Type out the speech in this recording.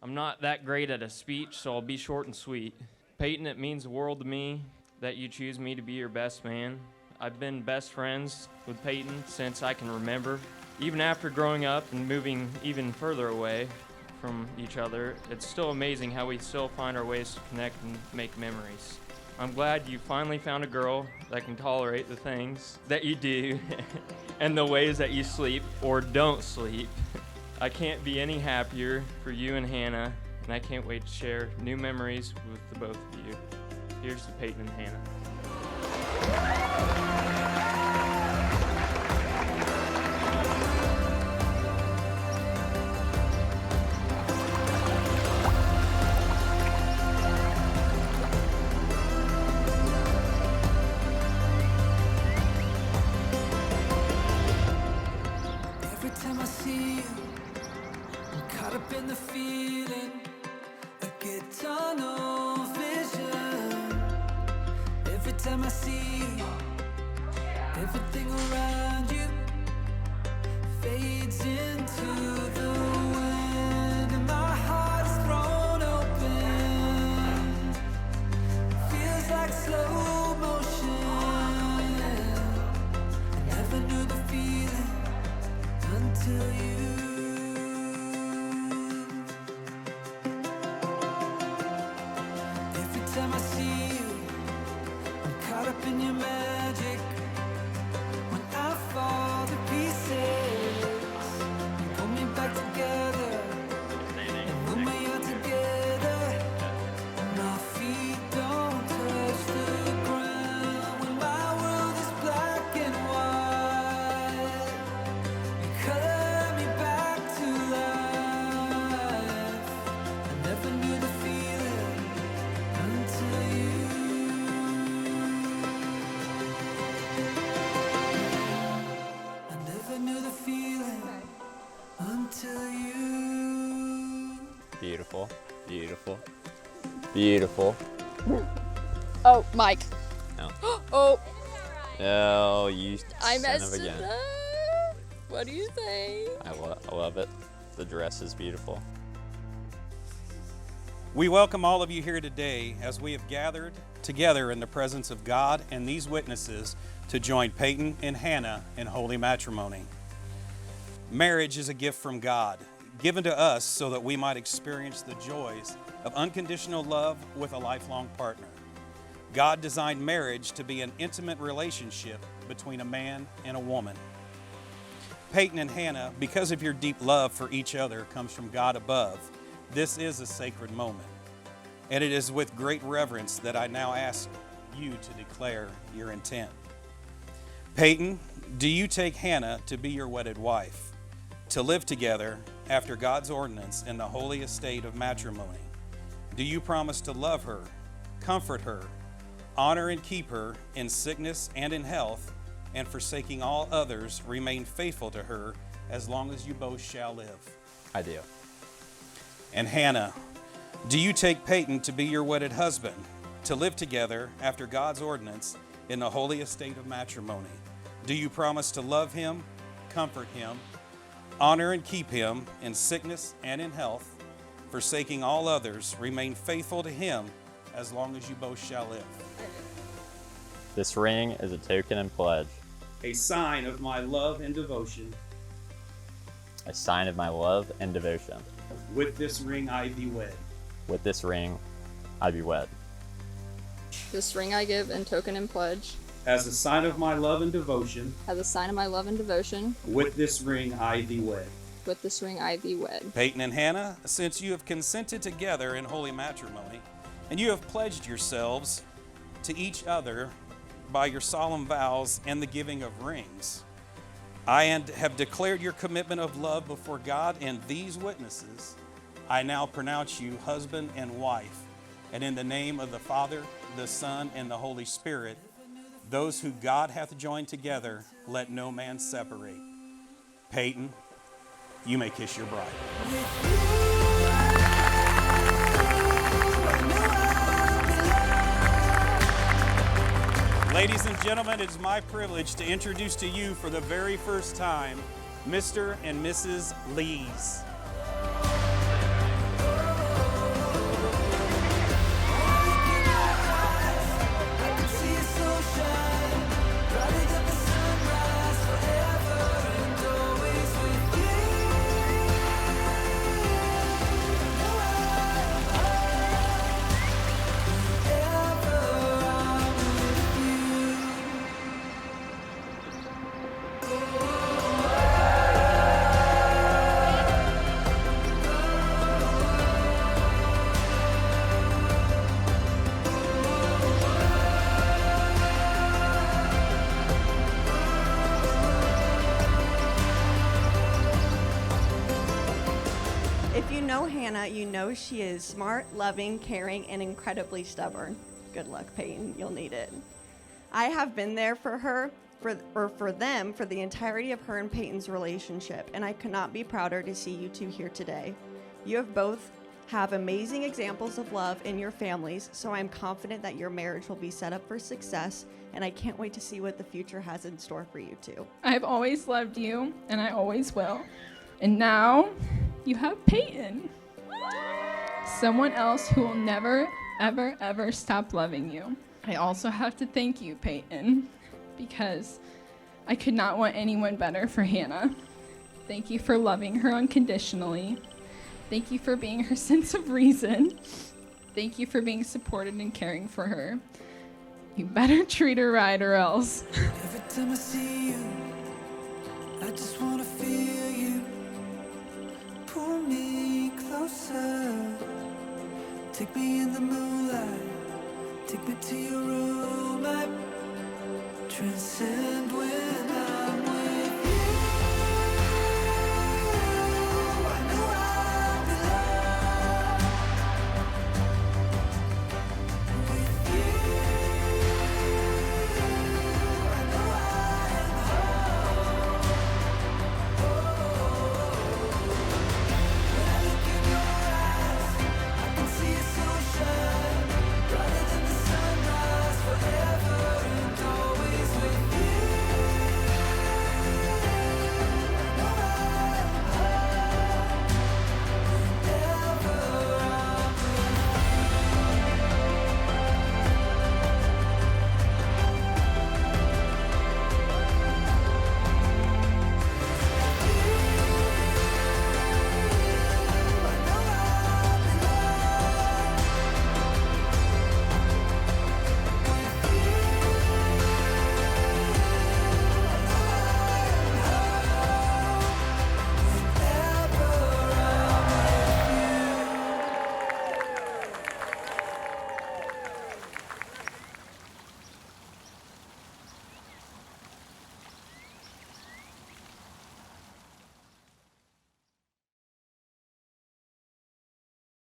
I'm not that great at a speech, so I'll be short and sweet. Peyton, it means the world to me that you choose me to be your best man. I've been best friends with Peyton since I can remember. Even after growing up and moving even further away from each other, it's still amazing how we still find our ways to connect and make memories. I'm glad you finally found a girl that can tolerate the things that you do and the ways that you sleep or don't sleep. I can't be any happier for you and Hannah, and I can't wait to share new memories with the both of you. Here's to Peyton and Hannah. Every time I see you, I'm caught up in the feeling. I get tunnel vision. Every time I see you, everything around you fades into the wind, and my heart is thrown open. Feels like slow motion. I never knew the feeling until you. Every time I see you, I'm caught up in your magic. When I fall to pieces, you pull me back together, and when we are together, my feet don't touch the ground. When my world is black and white, you color me back to life. I never knew the feeling until you. I never knew the feeling until you. Beautiful, beautiful, beautiful. Oh, Mike. No. Oh, Oh, you I son of messed a it gun. up. What do you think? I love it. The dress is beautiful. We welcome all of you here today as we have gathered together in the presence of God and these witnesses to join Peyton and Hannah in holy matrimony. Marriage is a gift from God, given to us so that we might experience the joys of unconditional love with a lifelong partner. God designed marriage to be an intimate relationship between a man and a woman. Peyton and Hannah, because of your deep love for each other comes from God above, this is a sacred moment. And it is with great reverence that I now ask you to declare your intent. Peyton, do you take Hannah to be your wedded wife, to live together after God's ordinance in the holy estate of matrimony? Do you promise to love her, comfort her, honor and keep her in sickness and in health, and forsaking all others, remain faithful to her as long as you both shall live? I do. And Hannah, do you take Peyton to be your wedded husband, to live together after God's ordinance in the holy estate of matrimony? Do you promise to love him, comfort him, honor and keep him in sickness and in health, forsaking all others, remain faithful to him as long as you both shall live? This ring is a token and pledge, A sign of my love and devotion. a sign of my love and devotion. With this ring I thee wed. With this ring, I be wed. This ring I give in token and pledge, As a sign of my love and devotion, as a sign of my love and devotion, with this ring I thee wed. with this ring I thee wed. Peyton and Hannah, since you have consented together in holy matrimony, and you have pledged yourselves to each other by your solemn vows and the giving of rings, I have declared your commitment of love before God and these witnesses. I now pronounce you husband and wife, and in the name of the Father, the Son, and the Holy Spirit, those who God hath joined together, let no man separate. Peyton, you may kiss your bride. Ladies and gentlemen, it is my privilege to introduce to you for the very first time, Mr. and Mrs. Lees. Hannah, you know she is smart, loving, caring, and incredibly stubborn. Good luck, Peyton. You'll need it. I have been there for her, for them, for the entirety of her and Peyton's relationship, and I could not be prouder to see you two here today. You have both have amazing examples of love in your families, so I'm confident that your marriage will be set up for success, and I can't wait to see what the future has in store for you two. I've always loved you, and I always will. And now, you have Peyton. Someone else who will never, ever, ever stop loving you. I also have to thank you, Peyton, because I could not want anyone better for Hannah. Thank you for loving her unconditionally. Thank you for being her sense of reason. Thank you for being supported and caring for her. You better treat her right or else. Every time I see you, I just wanna feel you. Pull me closer. Take me in the moonlight. Take me to your room. I transcend when I'm